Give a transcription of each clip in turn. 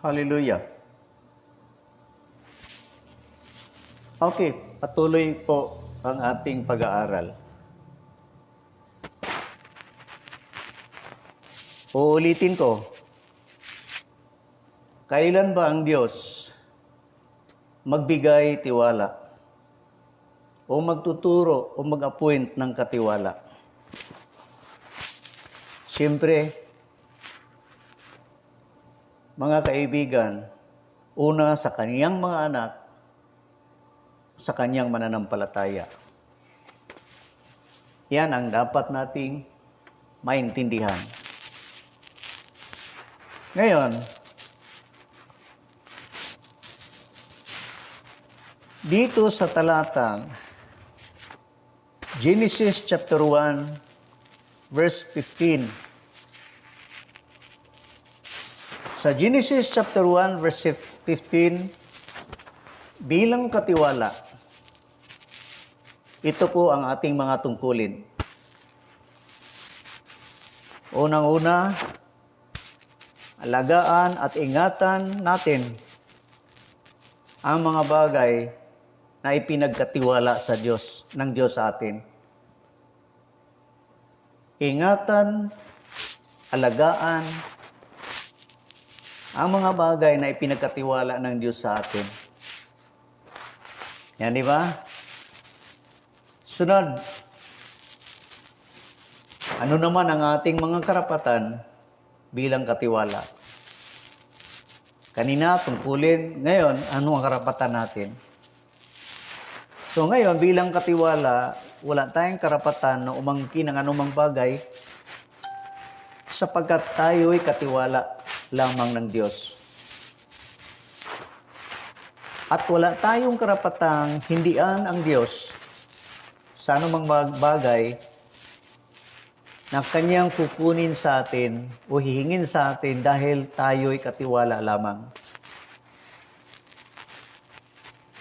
Hallelujah. Okay, patuloy po ang ating pag-aaral. Uulitin ko, kailan ba ang Diyos magbigay tiwala o magtuturo o mag-appoint ng katiwala? Siyempre, mga kaibigan, una sa kaniyang mga anak, sa kanyang mananampalataya. Yan ang dapat nating maintindihan. Ngayon, dito sa talatang Genesis chapter 1, verse 15. Sa Genesis chapter 1, verse 15, bilang katiwala, ito po ang ating mga tungkulin. Unang-una, alagaan at ingatan natin ang mga bagay na ipinagkatiwala sa Diyos, ng Diyos sa atin. Ingatan, alagaan ang mga bagay na ipinagkatiwala ng Diyos sa atin. Yan, di ba? Sunod, ano naman ang ating mga karapatan bilang katiwala? Kanina, tungkulin. Ngayon, ano ang karapatan natin? So ngayon, bilang katiwala, wala tayong karapatan na umangkin ng anumang bagay sapagkat tayo'y katiwala lamang ng Diyos. At wala tayong karapatang hindian ang Diyos sa anumang bagay na Kanyang kukunin sa atin o hihingin sa atin dahil tayo'y katiwala lamang.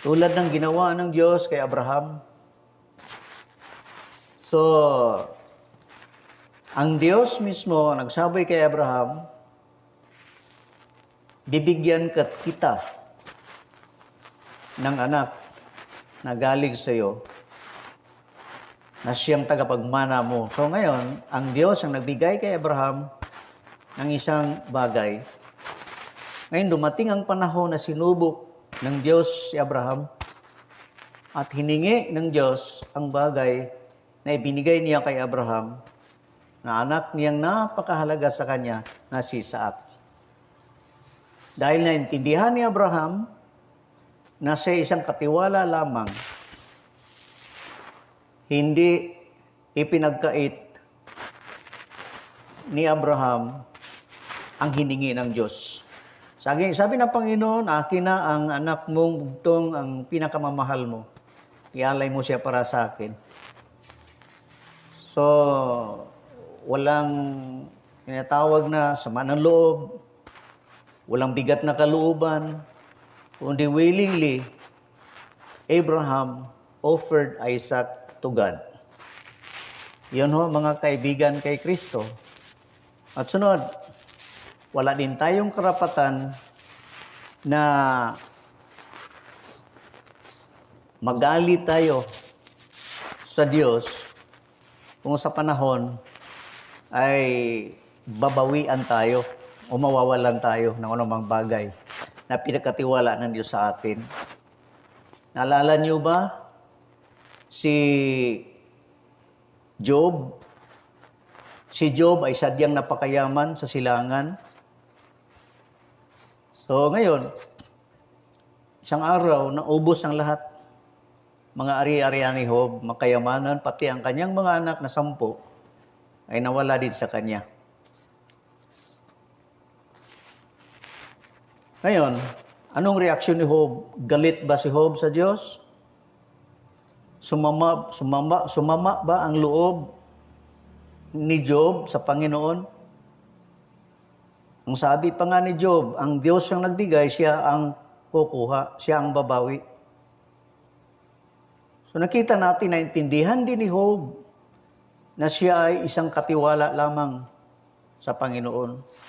Tulad ng ginawa ng Diyos kay Abraham. So, ang Diyos mismo nagsabi kay Abraham, bibigyan kita ng anak na galing sa iyo na siyang tagapagmana mo. So ngayon, ang Diyos ang nagbigay kay Abraham ng isang bagay. Ngayon, dumating ang panahon na sinubok ng Diyos si Abraham at hiningi ng Diyos ang bagay na ibinigay niya kay Abraham na anak niyang napakahalaga sa kanya na si Isaac. Dahil naintindihan ni Abraham na siya isang katiwala lamang, hindi ipinagkait ni Abraham ang hiningi ng Diyos. Sabi ng Panginoon, akin na ang anak mong bugtong, ang pinakamamahal mo. Ialay mo siya para sa akin. So, walang tinatawag na sama ng loob, walang bigat na kalooban, kundi willingly, Abraham offered Isaac to God. Yun ho, mga kaibigan kay Kristo. At sunod, wala din tayong karapatan na magalit tayo sa Diyos kung sa panahon ay babawian tayo o mawawalan tayo ng anumang bagay na pinagkatiwala ng Diyos sa atin. Naalala niyo ba si Job? Si Job ay sadyang napakayaman sa silangan. So ngayon, isang araw, naubos ang lahat. Mga ari-arian ni Job, makayamanan, pati ang kanyang mga anak na 10 ay nawala din sa kanya. Ngayon, anong reaksyon ni Job? Galit ba si Job sa Diyos? Sumama ba ang loob ni Job sa Panginoon? Ang sabi pa nga ni Job, ang Diyos ang nagbigay, siya ang kukuha, siya ang babawi. So nakita natin, naintindihan din ni Job na siya ay isang katiwala lamang sa Panginoon.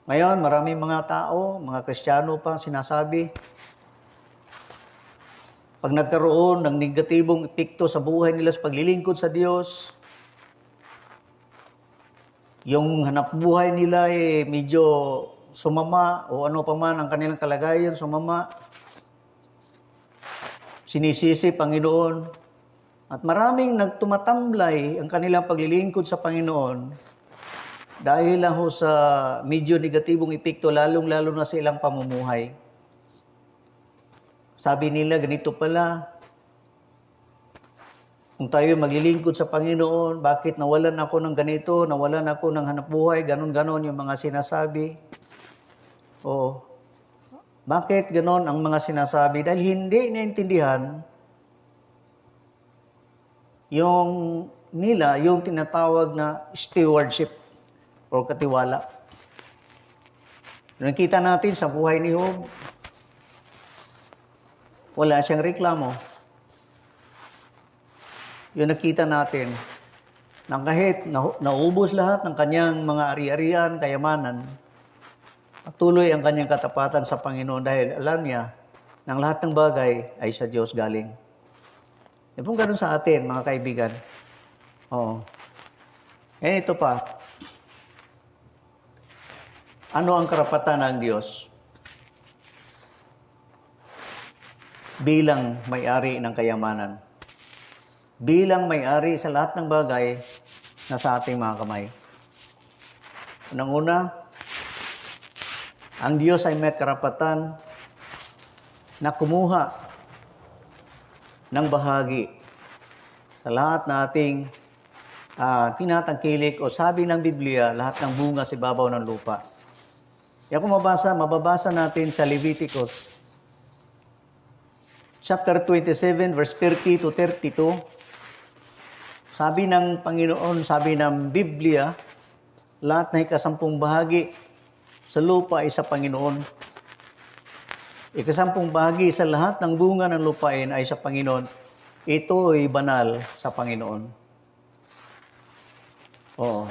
Ngayon, maraming mga tao, mga Kristiyano pa sinasabi, pag nagkaroon ng negatibong epekto sa buhay nila sa paglilingkod sa Diyos, yung hanap buhay nila medyo sumama o ano pa man ang kanilang kalagayan, sumama, sinisisi Panginoon. At maraming nagtumatamblay ang kanilang paglilingkod sa Panginoon dahil lang ho sa medyo negatibong epekto, lalong-lalo na sa ilang pamumuhay. Sabi nila, ganito pala, kung tayo maglilingkod sa Panginoon, bakit nawalan ako ng ganito, nawalan ako ng hanapbuhay, ganon-ganon yung mga sinasabi. O, bakit ganon ang mga sinasabi? Dahil hindi naintindihan yung nila, yung tinatawag na stewardship o katiwala. Nakita natin sa buhay ni Job, wala siyang reklamo. Yung nakita natin, na kahit naubos lahat ng kanyang mga ari-arian, kayamanan, patuloy ang kanyang katapatan sa Panginoon dahil alam niya na lahat ng bagay ay sa Diyos galing. E kung ganun sa atin, mga kaibigan. Oo. Eh, ito pa. Ano ang karapatan ng Diyos bilang may-ari ng kayamanan? Bilang may-ari sa lahat ng bagay na sa ating mga kamay. Unang-una, ang Diyos ay may karapatan na kumuha ng bahagi sa lahat na ating tinatangkilik o sabi ng Biblia, lahat ng bunga sa ibabaw ng lupa. Kaya kung mababasa natin sa Leviticus chapter 27, verse 30 to 32, sabi ng Panginoon, sabi ng Biblia, lahat na ikasampung bahagi sa lupa ay sa Panginoon. Ikasampung bahagi sa lahat ng bunga ng lupain ay sa Panginoon. Ito ay banal sa Panginoon. Oo.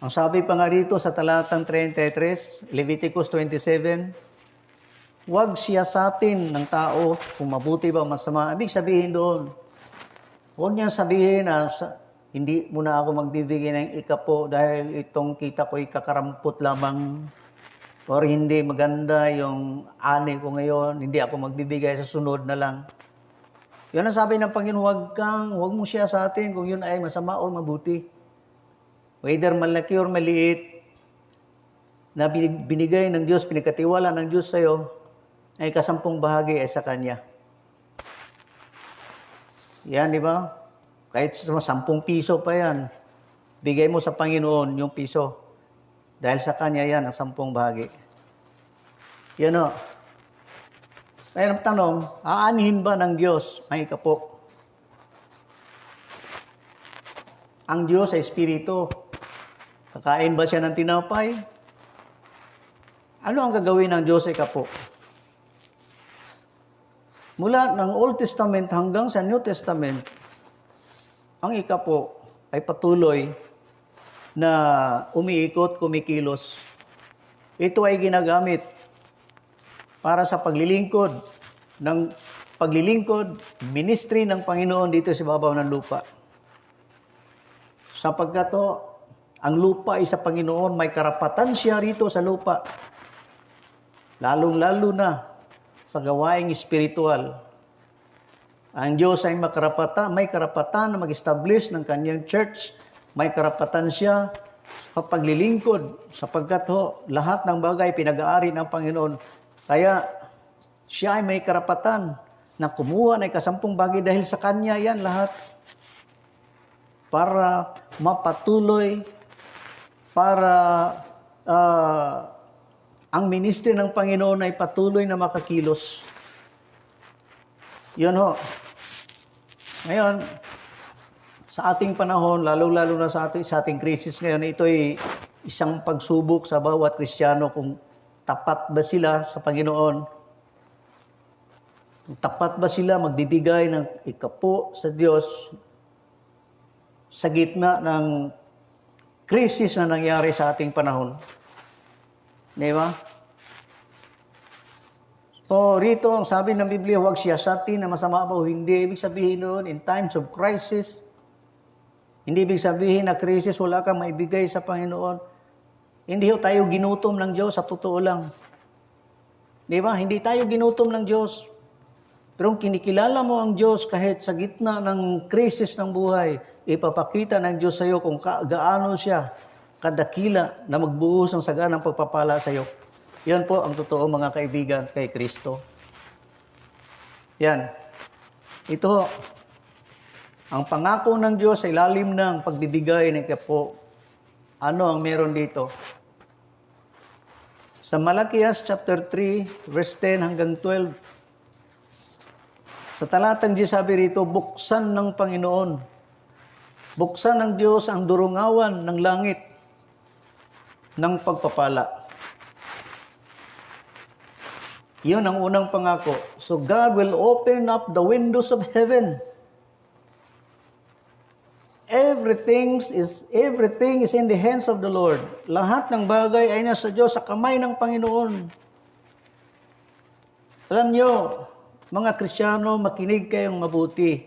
Ang sabi pa nga rito sa talatang 33, Leviticus 27, huwag siyasatin ng tao kung mabuti ba o masama. Ibig sabihin doon, huwag niya sabihin na hindi mo na ako magbibigay ng ikapo dahil itong kita ko ikakarampot lamang or hindi maganda yung ani ko ngayon, hindi ako magbibigay sa sunod na lang. Yun ang sabi ng Panginoon, huwag mo siya sa atin kung yun ay masama o mabuti. Whether malaki or maliit, na binigay ng Diyos, pinagkatiwala ng Diyos sa'yo, ay kasampung bahagi ay sa Kanya. Yan, di ba? Kahit 10 piso pa yan, bigay mo sa Panginoon yung piso. Dahil sa Kanya yan, ang 10 bahagi. Yan o. Kaya ang tanong, aanihin ba ng Diyos ang ikapo? Ang Diyos ay Espiritu. Kakain ba siya ng tinapay? Ano ang gagawin ng Diyos sa ikapo? Mula ng Old Testament hanggang sa New Testament, ang ikapo ay patuloy na umiikot, kumikilos. Ito ay ginagamit para sa paglilingkod, ministry ng Panginoon dito sa babaw ng lupa. Sapagkat ang lupa ay sa Panginoon, may karapatan siya rito sa lupa. Lalong-lalo na sa gawaing espiritual. Ang Diyos ay may karapatan na mag-establish ng kanyang church. May karapatan siya sa paglilingkod sapagkat lahat ng bagay pinag-aari ng Panginoon. Kaya siya ay may karapatan na kumuha ng kasampung bagay dahil sa Kanya yan lahat. Para mapatuloy, para ang ministry ng Panginoon ay patuloy na makakilos. Yun ho. Ngayon, sa ating panahon, lalo-lalo na sa ating krisis ngayon, ito ay isang pagsubok sa bawat Kristiyano kung tapat ba sila sa Panginoon. Kung tapat ba sila magbibigay ng ikapo sa Diyos sa gitna ng krisis na nangyari sa ating panahon. Di ba? So, rito, ang sabi ng Biblia, huwag siyasatin na masama ba o hindi. Ibig sabihin doon, in times of crisis, hindi ibig sabihin na crisis, wala kang maibigay sa Panginoon. Hindi tayo ginutom ng Diyos, sa totoo lang. Di ba? Hindi tayo ginutom ng Diyos. Pero kinikilala mo ang Diyos kahit sa gitna ng krisis ng buhay, ipapakita ng Diyos sa iyo kung gaano siya kadakila na magbuhos ng saganang pagpapala sa iyo. Yan po ang totoo mga kaibigan kay Kristo. Yan. Ito, ang pangako ng Diyos sa ilalim ng pagbibigay ng kapo. Ano ang meron dito? Sa Malakias chapter 3, verse 10 hanggang 12. Sa talatang Diyos sabi rito, buksan ng Panginoon. Buksan ng Diyos ang durungawan ng langit ng pagpapala. Yun ang unang pangako. So God will open up the windows of heaven. Everything is in the hands of the Lord. Lahat ng bagay ay nasa Diyos, sa kamay ng Panginoon. Alam nyo, mga Kristiyano, makinig kayong mabuti.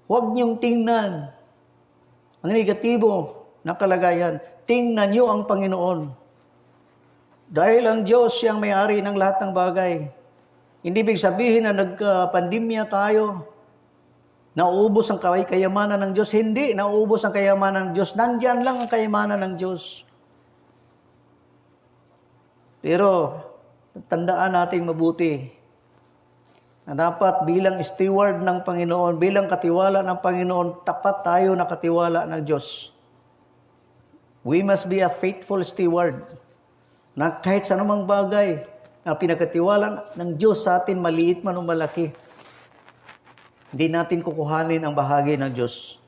Huwag niyong tingnan ang negatibo na kalagayan. Tingnan niyo ang Panginoon. Dahil ang Diyos siyang may-ari ng lahat ng bagay. Hindi ibig sabihin na nagpandemya tayo, nauubos ang kayamanan ng Diyos. Hindi, nauubos ang kayamanan ng Diyos. Nandyan lang ang kayamanan ng Diyos. Pero, tandaan natin mabuti na dapat bilang steward ng Panginoon, bilang katiwala ng Panginoon, tapat tayo na katiwala ng Diyos. We must be a faithful steward. Na kahit sa anumang bagay na pinagkatiwala ng Diyos sa atin, maliit man o malaki, hindi natin kukuhanin ang bahagi ng Diyos.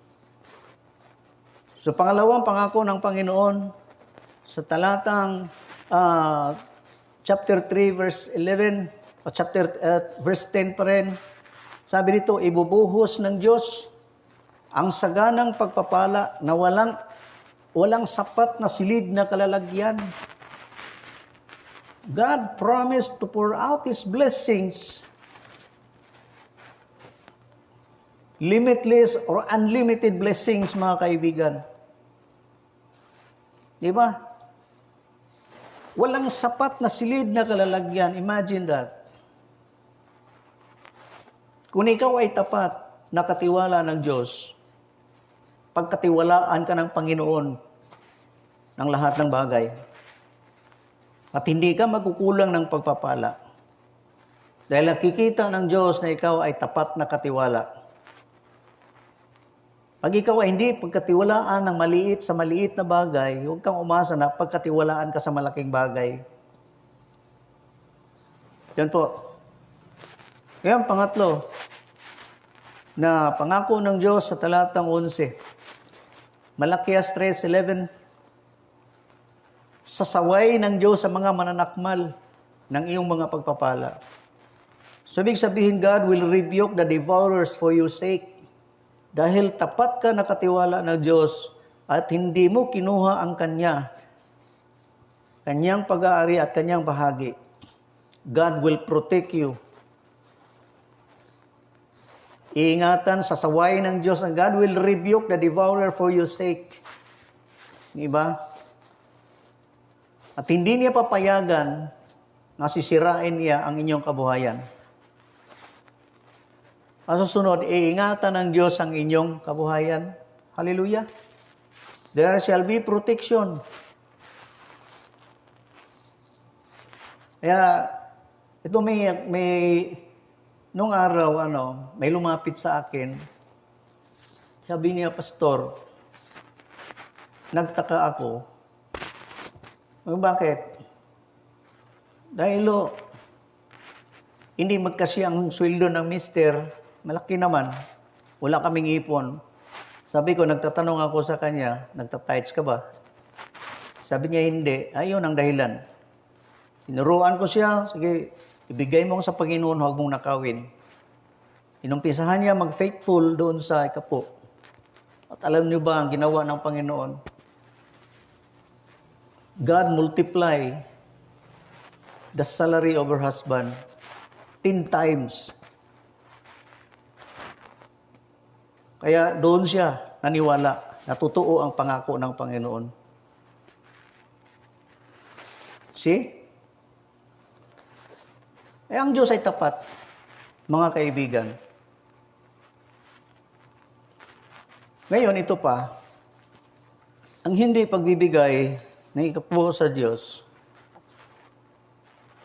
So pangalawang pangako ng Panginoon sa talatang chapter 3 verse 11 o verse 10 pa rin, sabi dito, ibubuhos ng Diyos ang saganang pagpapala na walang sapat na silid na kalalagyan. God promised to pour out His blessings, limitless or unlimited blessings, mga kaibigan. Di ba? Walang sapat na silid na kalalagyan. Imagine that. Kung ikaw ay tapat, nakatiwala ng Diyos, pagkatiwalaan ka ng Panginoon ng lahat ng bagay, at hindi ka magkukulang ng pagpapala. Dahil nakikita ng Diyos na ikaw ay tapat na katiwala. Pag ikaw ay hindi pagkatiwalaan ng maliit sa maliit na bagay, huwag kang umasa na pagkatiwalaan ka sa malaking bagay. Yan po. Kaya pangatlo, na pangako ng Diyos sa talatang 11, Malakias 3:11, sasaway ng Diyos sa mga mananakmal ng iyong mga pagpapala. So, ibig sabihin, God will rebuke the devourers for your sake. Dahil tapat ka nakatiwala ng Diyos at hindi mo kinuha ang Kanyang pag-aari at Kanyang bahagi. God will protect you. Iingatan, sasaway ng Diyos, and God will rebuke the devourer for your sake. Diba? At hindi niya papayagan na sisirain niya ang inyong kabuhayan. Ang susunod, iingatan ng Diyos ang inyong kabuhayan. Hallelujah. There shall be protection. Kaya, ito nung araw, may lumapit sa akin. Sabi niya, Pastor, nagtaka ako. Bakit? Dahil hindi magkasi ang sweldo ng mister, malaki naman, wala kaming ipon. Sabi ko, nagtatanong ako sa kanya, nagtatights ka ba? Sabi niya, hindi. Ayun ang dahilan. Tinuruan ko siya, sige, ibigay mo sa Panginoon, huwag mong nakawin. Inumpisahan niya mag-faithful doon sa ikapo. At alam niyo ba ang ginawa ng Panginoon? God multiply the salary of her husband 10 times. Kaya doon siya naniwala na totoo ang pangako ng Panginoon. See? Ang Diyos ay tapat, mga kaibigan. Ngayon, ito pa, ang hindi pagbibigay ng ikapo sa Diyos,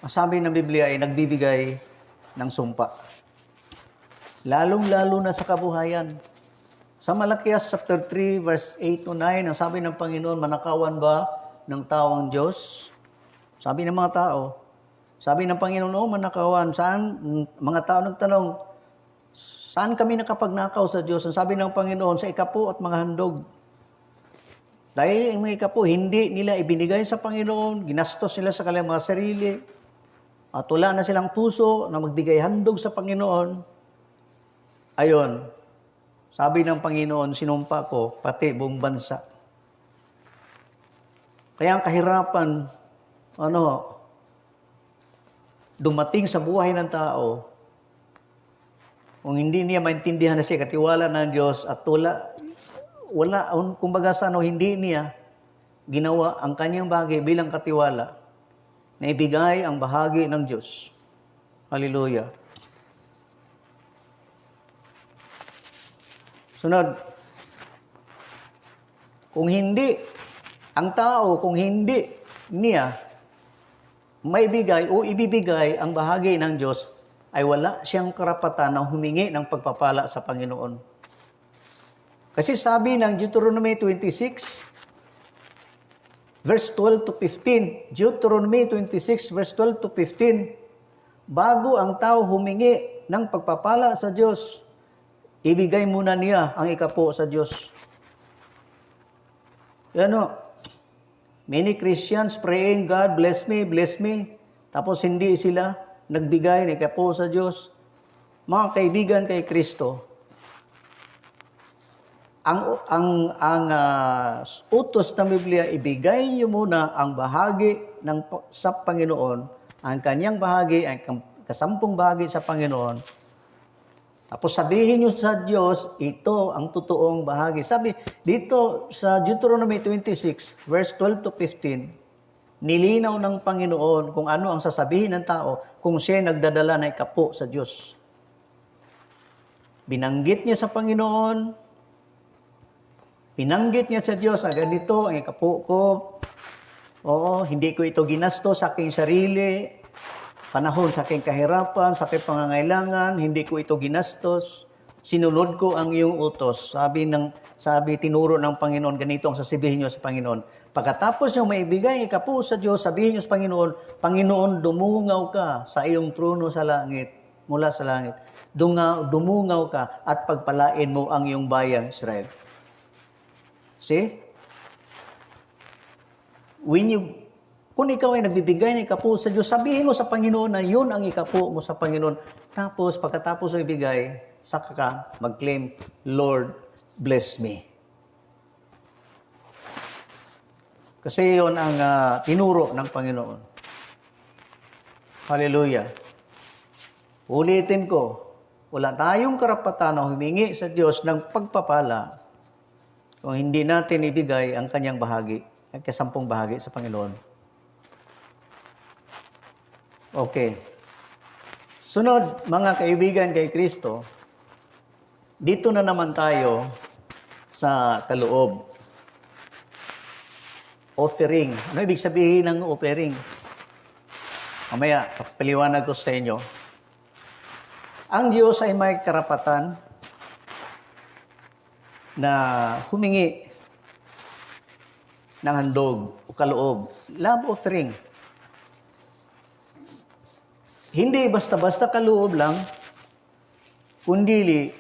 sabi ng Biblia ay nagbibigay ng sumpa. Lalong-lalo na sa kabuhayan. Sa Malakias chapter 3 verse 8 to 9, ang sabi ng Panginoon, manakawan ba ng tao ang Diyos? Sabi ng mga tao. Sabi ng Panginoon, manakawan. Saan? Mga tao nagtanong, saan kami nakapagnakaw sa Diyos? Ang sabi ng Panginoon, sa ikapo at mga handog. Dahil yung mga ikapo, hindi nila ibinigay sa Panginoon, ginastos nila sa kanilang mga sarili, at wala na silang puso na magbigay handog sa Panginoon. Ayon, sabi ng Panginoon, sinumpa ko, pati buong bansa. Kaya ang kahirapan, dumating sa buhay ng tao, kung hindi niya maintindihan na siya katiwala ng Diyos at kumbaga hindi niya ginawa ang kanyang bahagi bilang katiwala na ibigay ang bahagi ng Diyos. Hallelujah. Sunod, kung hindi niya maibigay o ibibigay ang bahagi ng Diyos, ay wala siyang karapatan na humingi ng pagpapala sa Panginoon. Kasi sabi ng Deuteronomy 26, verse 12 to 15, Deuteronomy 26, verse 12 to 15, bago ang tao humingi ng pagpapala sa Diyos, ibigay muna niya ang ikapo sa Diyos. Many Christians praying, God bless me, tapos hindi sila nagbigay ng ikapo sa Diyos. Mga kaibigan kay Kristo, ang utos ng Biblia, ibigay niyo muna ang bahagi sa Panginoon, ang kanyang bahagi, ang kasampung bahagi sa Panginoon. Tapos sabihin niyo sa Diyos, ito ang totoong bahagi. Sabi dito sa Deuteronomy 26, verse 12 to 15, nilinaw ng Panginoon kung ano ang sasabihin ng tao kung siya nagdadala ng ikapo sa Diyos. Binanggit niya sa Panginoon, binanggit niya sa Diyos, ganito ang ikapo ko. Oo, hindi ko ito ginasto sa aking sarili, panahon sa aking kahirapan, sa aking pangangailangan, hindi ko ito ginastos. Sinunod ko ang iyong utos. Sabi, tinuro ng Panginoon, ganito ang sasabihin niyo sa Panginoon. Pagkatapos niyo maibigay ikapo sa Diyos, sabihin niyo sa Panginoon, Panginoon, dumungaw ka sa iyong trono sa langit, mula sa langit. Dumungaw ka at pagpalain mo ang iyong bayang Israel. See? Kung ikaw ay nagbibigay ng ikapo sa Diyos, sabihin mo sa Panginoon na yun ang ikapo mo sa Panginoon. Tapos, pagkatapos ng ibigay, saka ka mag-claim, Lord, bless me. Kasi yun ang tinuro ng Panginoon. Hallelujah. Ulitin ko, wala tayong karapatan na humingi sa Diyos ng pagpapala kung hindi natin ibigay ang kanyang bahagi, ang kasampung bahagi sa Panginoon. Okay. Sunod, mga kaibigan kay Kristo, dito na naman tayo sa kaloob. Offering. Ano ibig sabihin ng offering? Mamaya, paliwanag ko sa inyo. Ang Diyos ay may karapatan na humingi ng handog o kaloob. Love offering. Hindi basta-basta kaloob lang, kundi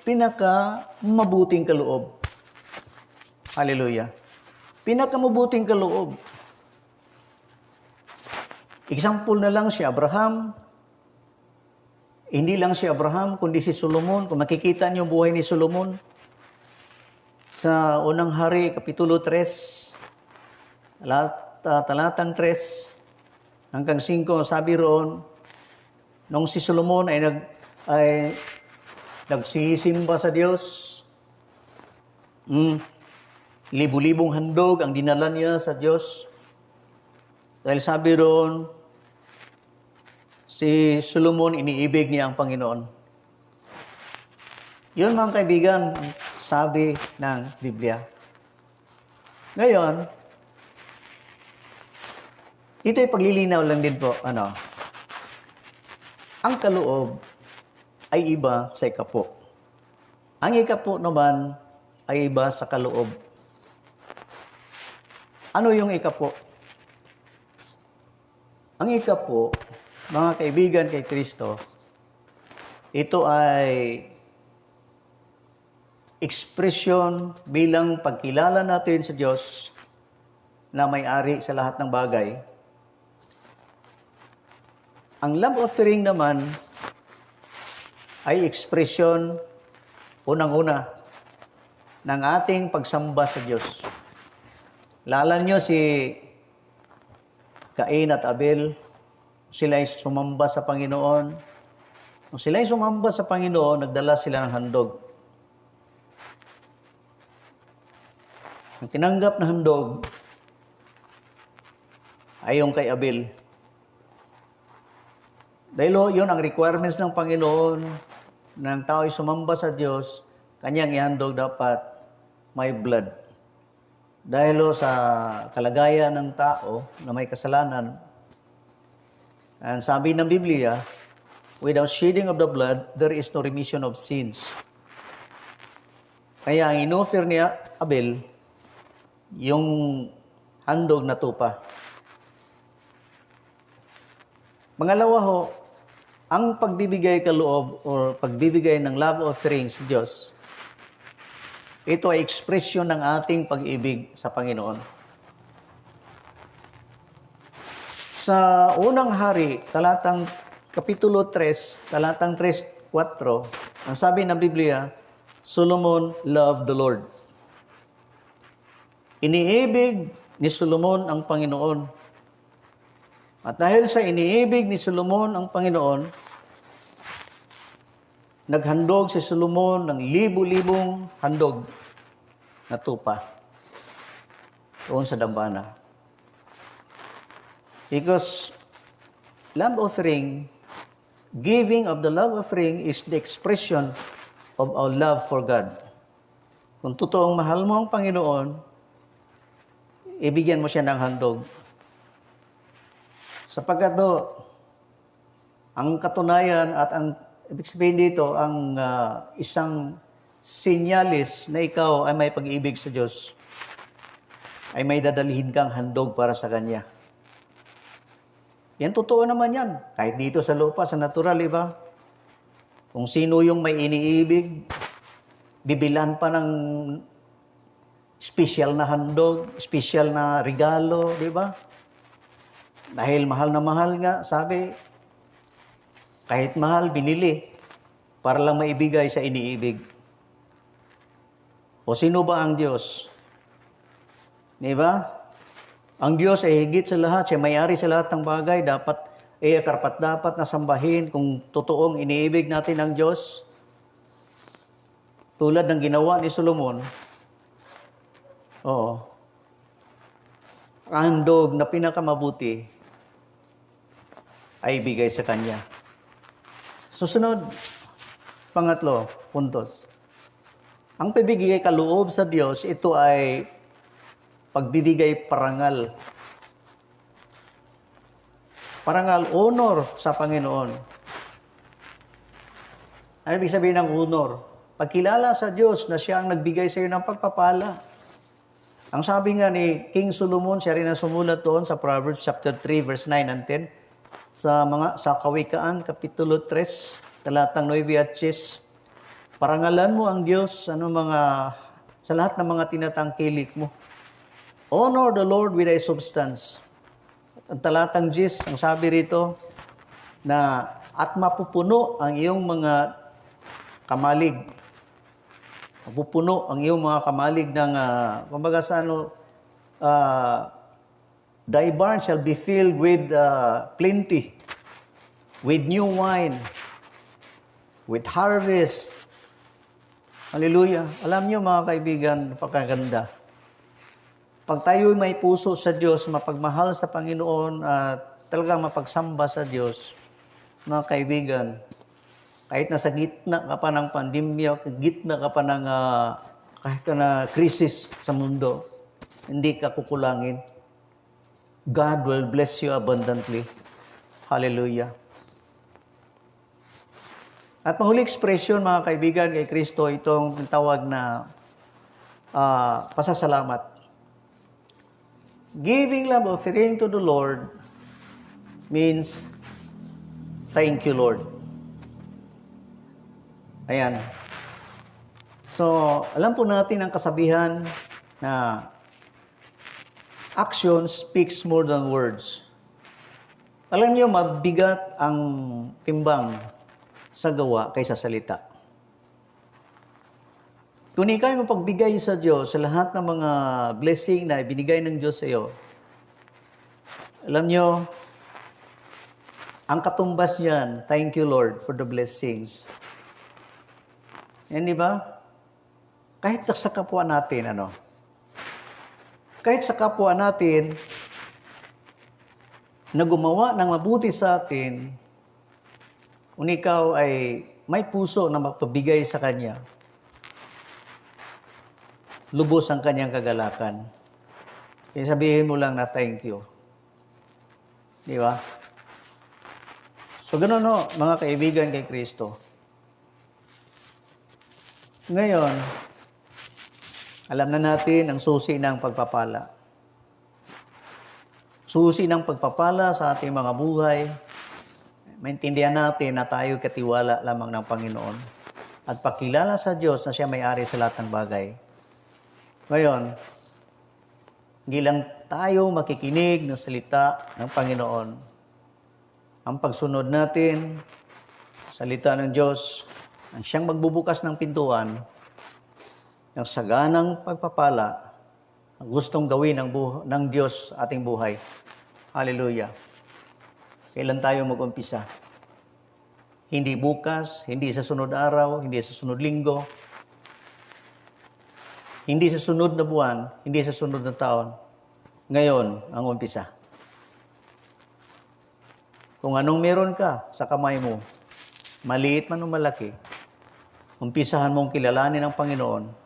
pinaka-mabuting kaloob. Hallelujah. Pinaka-mabuting kaloob. Example na lang si Abraham. Hindi lang si Abraham, kundi si Solomon. Kung makikita niyo buhay ni Solomon, sa unang hari, Kapitulo 3, talatang 3 hanggang 5, sabi roon, nung si Solomon ay nagsisimba sa Diyos, libu-libong handog ang dinala niya sa Diyos. Dahil sabi roon, si Solomon, iniibig niya ang Panginoon. Yun mga kaibigan, ang sabi ng Biblia. Ngayon, ito ay paglilinaw lang din po, ang kaloob ay iba sa ikapo. Ang ikapo naman ay iba sa kaloob. Ano yung ikapo? Ang ikapo, mga kaibigan kay Kristo, ito ay ekspresyon bilang pagkilala natin sa Diyos na may-ari sa lahat ng bagay. Ang love offering naman ay ekspresyon unang-una ng ating pagsamba sa Diyos. Lala nyo si Cain at Abel, sila ay sumamba sa Panginoon. Nung sila ay sumamba sa Panginoon, nagdala sila ng handog. Ang tinanggap na handog ay yung kay Abel. Dahil yun ang requirements ng Panginoon, ng tao ay sumamba sa Diyos, kanyang ihandog dapat may blood. Dahil sa kalagayan ng tao na may kasalanan, ang sabi ng Biblia, without shedding of the blood, there is no remission of sins. Kaya ang inoffer niya, Abel, yung handog na tupa. Pangalawa ho, ang pagbibigay kaloob o pagbibigay ng love offering sa Diyos, ito ay ekspresyon ng ating pag-ibig sa Panginoon. Sa unang hari, kapitulo 3, talatang 3:4, ang sabi ng Biblia, Solomon loved the Lord. Iniibig ni Solomon ang Panginoon. At dahil sa iniibig ni Solomon ang Panginoon, naghandog si Solomon ng libu-libong handog na tupa doon sa dambana. Because love offering, giving of the love offering is the expression of our love for God. Kung totoong mahal mo ang Panginoon, ibigyan mo siya ng handog. Sapagkat ang katunayan at ang ibig sabihin dito, ang isang sinyalis na ikaw ay may pag-ibig sa Diyos, ay may dadalhin kang handog para sa Kanya. Yan, totoo naman yan. Kahit dito sa lupa, sa natural, iba? Kung sino yung may iniibig, bibilan pa ng special na handog, special na regalo, di ba? Dahil mahal na mahal nga, sabi, kahit mahal, binili para lang maibigay sa iniibig. O sino ba ang Diyos? Di ba? Ang Diyos ay higit sa lahat, siya may-ari sa lahat ng bagay, dapat na sambahin kung totoong iniibig natin ang Diyos. Tulad ng ginawa ni Solomon, ang handog na pinakamabuti ay ibigay sa Kanya. Susunod, pangatlo, puntos. Ang pagbibigay kaloob sa Diyos, ito ay pagbibigay parangal. Parangal, honor sa Panginoon. Ano ibig sabihin ng honor? Pagkilala sa Diyos na siya ang nagbigay sa iyo ng pagpapala. Ang sabi nga ni King Solomon, siya rin ang sumulat doon sa Proverbs chapter 3, verse 9 and 10. Sa Kawikaan, kapitulo 3, talatang 9 at 10. Parangalan mo ang Diyos sa lahat ng mga tinatangkilik mo. Honor the Lord with thy substance. Ang talatang 10, ang sabi rito, na at mapupuno ang iyong mga kamalig. Mapupuno ang iyong mga kamalig ng, Thy barn shall be filled with plenty, with new wine, with harvest. Hallelujah. Alam niyo mga kaibigan, napakaganda. Pag tayo may puso sa Diyos, mapagmahal sa Panginoon at talagang mapagsamba sa Diyos, mga kaibigan, kahit nasa gitna ka pa ng pandemya, gitna ka pa ng kahit ka na krisis sa mundo, hindi ka kukulangin. God will bless you abundantly. Hallelujah. At mahuli ekspresyon, mga kaibigan, kay Kristo, itong tawag na pasasalamat. Giving love offering to the Lord means, thank you, Lord. Ayan. So, alam po natin ang kasabihan na action speaks more than words. Alam niyo, mabigat ang timbang sa gawa kaysa salita. Kung ikaw ay mapagbigay sa Diyos sa lahat ng mga blessing na ibinigay ng Diyos sa iyo, alam niyo, ang katumbas niyan, thank you Lord for the blessings. Yan, di ba? Kahit sa kapwa natin, kahit sa kapwa natin, na gumawa ng mabuti sa atin, kung ikaw ay may puso na magpabigay sa Kanya, lubos ang Kanyang kagalakan. Kaya sabihin mo lang na thank you. Di ba? So, ganun mga kaibigan kay Kristo. Ngayon, alam na natin ang susi ng pagpapala. Susi ng pagpapala sa ating mga buhay, maintindihan natin na tayo katiwala lamang ng Panginoon at pakilala sa Diyos na siya may-ari sa lahat ng bagay. Ngayon, hindi lang tayo makikinig ng salita ng Panginoon. Ang pagsunod natin, salita ng Diyos, ang siyang magbubukas ng pintuan, ng saganang pagpapala, ang gustong gawin ng Diyos ating buhay. Hallelujah. Kailan tayo mag-umpisa? Hindi bukas, hindi sa sunod araw, hindi sa sunod linggo, hindi sa sunod na buwan, hindi sa sunod na taon. Ngayon ang umpisa. Kung anong meron ka sa kamay mo, maliit man o malaki, umpisahan mong kilalanin ang Panginoon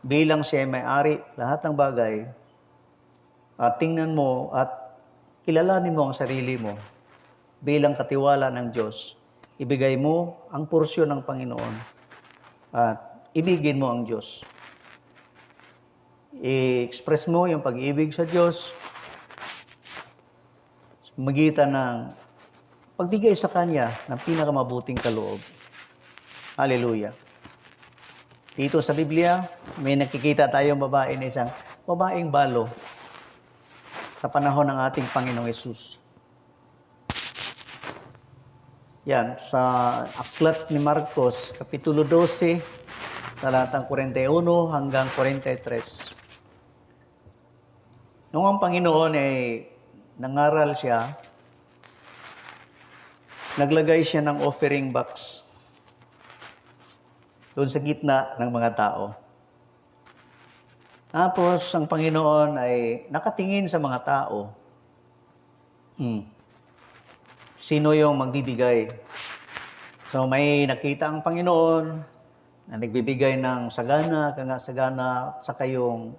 bilang siya may-ari lahat ng bagay at tingnan mo at kilalanin mo ang sarili mo bilang katiwala ng Diyos. Ibigay mo ang porsyon ng Panginoon at ibigin mo ang Diyos. I-express mo yung pag-ibig sa Diyos sa magitan ng pagbigay sa Kanya ng pinakamabuting kaloob. Hallelujah. Dito sa Biblia, may nakikita tayong babae na isang babaeng balo sa panahon ng ating Panginoong Yesus. Yan, sa aklat ni Marcos, Kapitulo 12, talatang 41 hanggang 43. Noong ang Panginoon ay nangaral siya, naglagay siya ng offering box doon sa gitna ng mga tao. Tapos, ang Panginoon ay nakatingin sa mga tao. Sino yung magbibigay? So, may nakita ang Panginoon na nagbibigay ng sagana, saka yung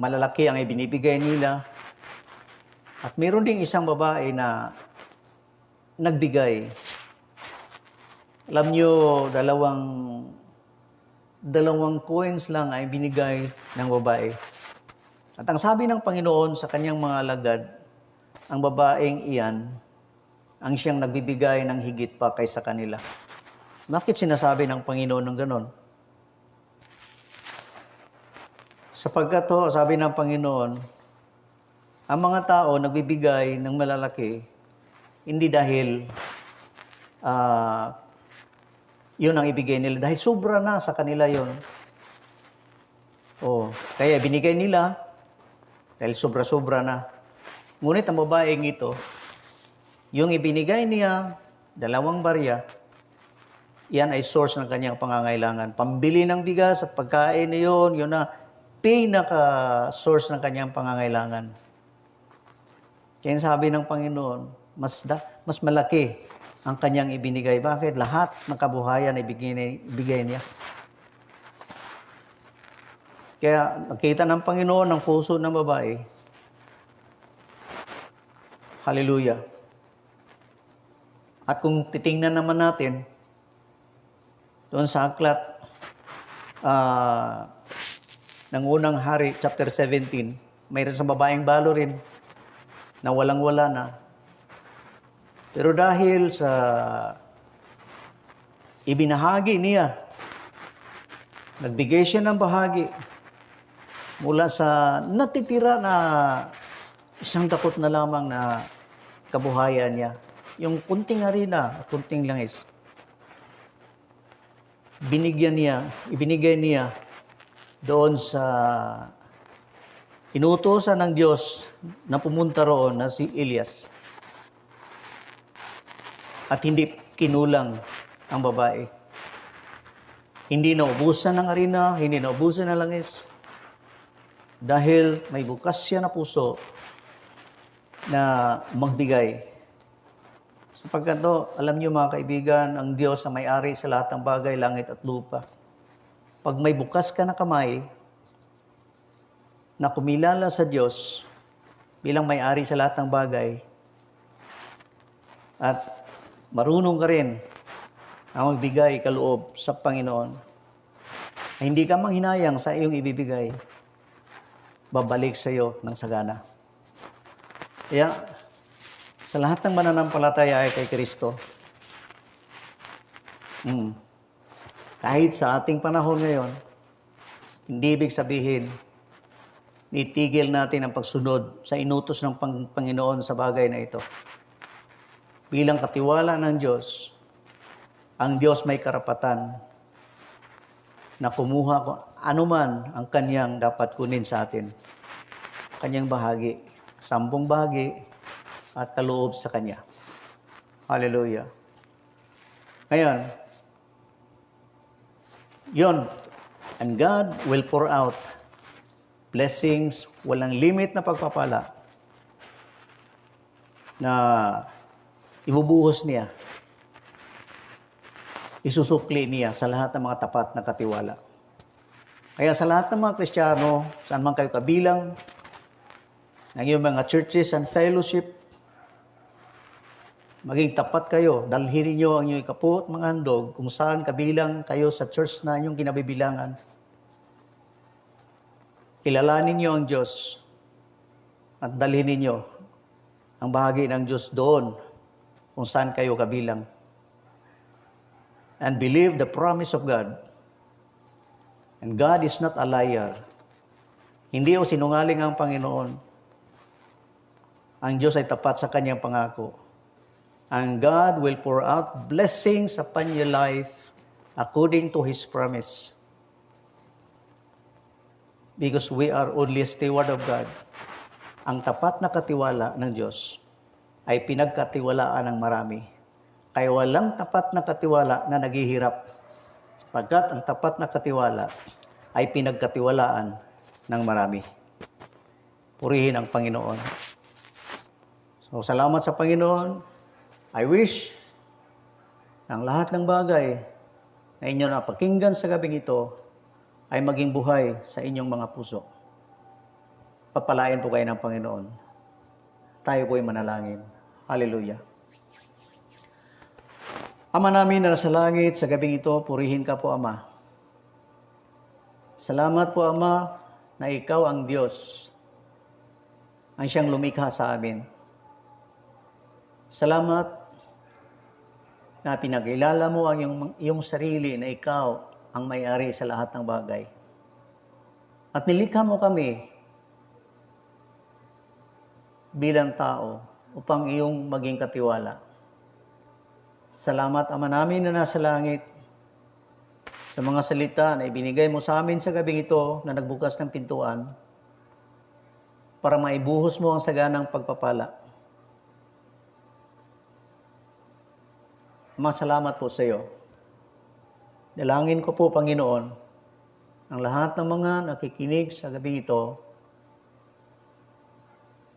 malalaki ang ibinibigay nila. At meron ding isang babae na nagbigay. Alam nyo, dalawang coins lang ay binigay ng babae. At ang sabi ng Panginoon sa kanyang mga alagad, ang babaeng iyan, ang siyang nagbibigay ng higit pa kaysa kanila. Bakit sinasabi ng Panginoon ng ganon? Sapagkat sabi ng Panginoon, ang mga tao nagbibigay ng malalaki, hindi dahil yun ang ibigay nila. Dahil sobra na sa kanila yun. Kaya binigay nila dahil sobra-sobra na. Ngunit ang babaeng ito, yung ibinigay niya, 2 barya, yan ay source ng kanyang pangangailangan. Pambili ng bigas at pagkain niyon, yun na pinaka-source ng kanyang pangangailangan. Kaya sabi ng Panginoon, mas malaki ang kanyang ibinigay. Bakit? Lahat ng kabuhayan ay ibigay niya. Kaya nakita ng Panginoon ang puso ng babae. Hallelujah. At kung titingnan naman natin, doon sa aklat ng unang hari, chapter 17, mayroon sa babaeng balo rin na walang-wala na. Pero dahil sa ibinahagi niya, nagbigay siya ng bahagi mula sa natitira na isang dakot na lamang na kabuhayan niya. Yung kunting harina at kunting langis. Ibinigay niya doon sa inutusan ng Diyos na pumunta roon na si Elias. At hindi kinulang ang babae. Hindi naubusan ng harina, hindi naubusan ng langis. Dahil may bukas siya na puso na magbigay. Sapagkat alam niyo mga kaibigan, ang Diyos ang may-ari sa lahat ng bagay, langit at lupa. Pag may bukas ka na kamay, na kumilala sa Diyos bilang may-ari sa lahat ng bagay, at marunong ka rin ang magbigay kaloob sa Panginoon, hindi ka manghinayang sa iyong ibibigay, babalik sa iyo ng sagana. Kaya, sa lahat ng mananampalataya ay kay Kristo, kahit sa ating panahon ngayon, hindi ibig sabihin, itigil natin ang pagsunod sa inutos ng Panginoon sa bagay na ito. Bilang katiwala ng Diyos, ang Diyos may karapatan na kumuha anuman ang kanyang dapat kunin sa atin. Kanyang bahagi, 10 bahagi, at kaloob sa kanya. Hallelujah. Ngayon, yun, and God will pour out blessings, walang limit na pagpapala na ibubuhos niya, isusukli niya sa lahat ng mga tapat na katiwala. Kaya sa lahat ng mga Kristiyano, saan man kayo kabilang, ng iyong mga churches and fellowship, maging tapat kayo, dalhin ninyo ang inyong kaput, mga handog, kung saan kabilang kayo sa church na inyong kinabibilangan. Kilalanin niyo ang Diyos at dalhin ninyo ang bahagi ng Diyos doon kung saan kayo kabilang. And believe the promise of God. And God is not a liar. Hindi o sinungaling ang Panginoon. Ang Diyos ay tapat sa kanyang pangako. And God will pour out blessings upon your life according to His promise. Because we are only a steward of God. Ang tapat na katiwala ng Diyos ay pinagkatiwalaan ng marami. Kaya walang tapat na katiwala na naghihirap. Sapagkat ang tapat na katiwala ay pinagkatiwalaan ng marami. Purihin ang Panginoon. So, salamat sa Panginoon. I wish ang lahat ng bagay na inyo napakinggan sa gabing ito ay maging buhay sa inyong mga puso. Papalain po kayo ng Panginoon. Tayo po'y manalangin. Hallelujah. Ama namin na nasa langit, sa gabing ito, purihin ka po, Ama. Salamat po, Ama, na ikaw ang Diyos, ang siyang lumikha sa amin. Salamat na pinag-ilala mo ang iyong sarili na ikaw ang may-ari sa lahat ng bagay. At nilikha mo kami bilang tao upang iyong maging katiwala. Salamat, Ama namin na nasa langit, sa mga salita na ibinigay mo sa amin sa gabing ito na nagbukas ng pintuan para maibuhos mo ang saganang pagpapala. Masalamat po sa iyo. Dalangin ko po, Panginoon, ang lahat ng mga nakikinig sa gabi ito,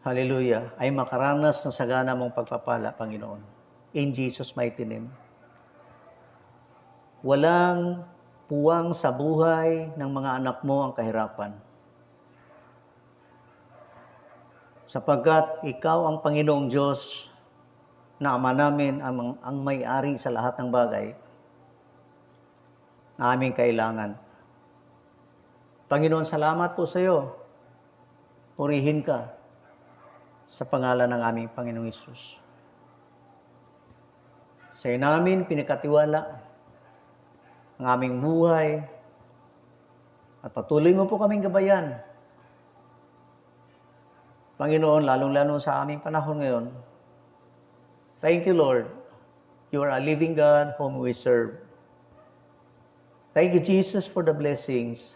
hallelujah, ay makaranas ng sagana mong pagpapala, Panginoon. In Jesus' mighty name. Walang puwang sa buhay ng mga anak mo ang kahirapan. Sapagkat ikaw ang Panginoong Diyos na Ama namin ang may-ari sa lahat ng bagay na aming kailangan. Panginoon, salamat po sa iyo. Purihin ka sa pangalan ng aming Panginoong Hesus. Sa iyo namin pinakatiwala ang aming buhay at patuloy mo po kaming gabayan. Panginoon, lalong-lalo sa aming panahon ngayon, thank you, Lord. You are a living God whom we serve. Thank you, Jesus, for the blessings.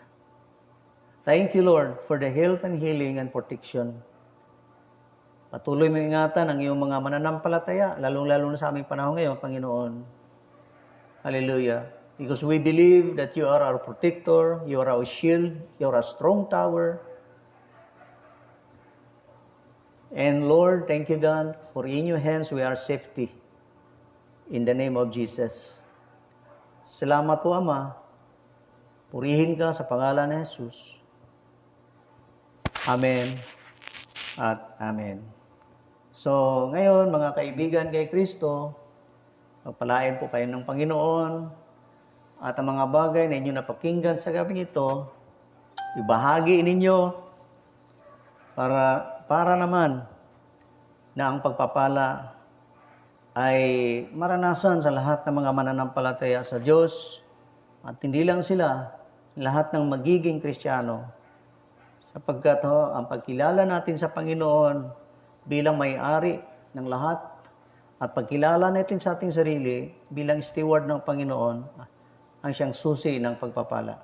Thank you, Lord, for the health and healing and protection. Patuloy mo ingatan ang iyong mga mananampalataya, lalong-lalo na sa aming panahon ngayon, Panginoon. Hallelujah. Because we believe that you are our protector, you are our shield, you are a strong tower. And Lord, thank you, God, for in your hands we are safety. In the name of Jesus. Salamat po, Ama. Purihin ka sa pangalan ni Jesus. Amen at Amen. So, ngayon, mga kaibigan kay Kristo, pagpalain po kayo ng Panginoon at ang mga bagay na inyo napakinggan sa gabi ito, ibahagi ninyo para naman na ang pagpapala ay maranasan sa lahat ng mga mananampalataya sa Diyos at hindi lang sila, lahat ng magiging Kristiyano. Sapagkat ang pagkilala natin sa Panginoon bilang may-ari ng lahat at pagkilala natin sa ating sarili bilang steward ng Panginoon ang siyang susi ng pagpapala.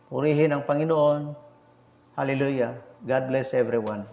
Purihin ang Panginoon. Hallelujah. God bless everyone.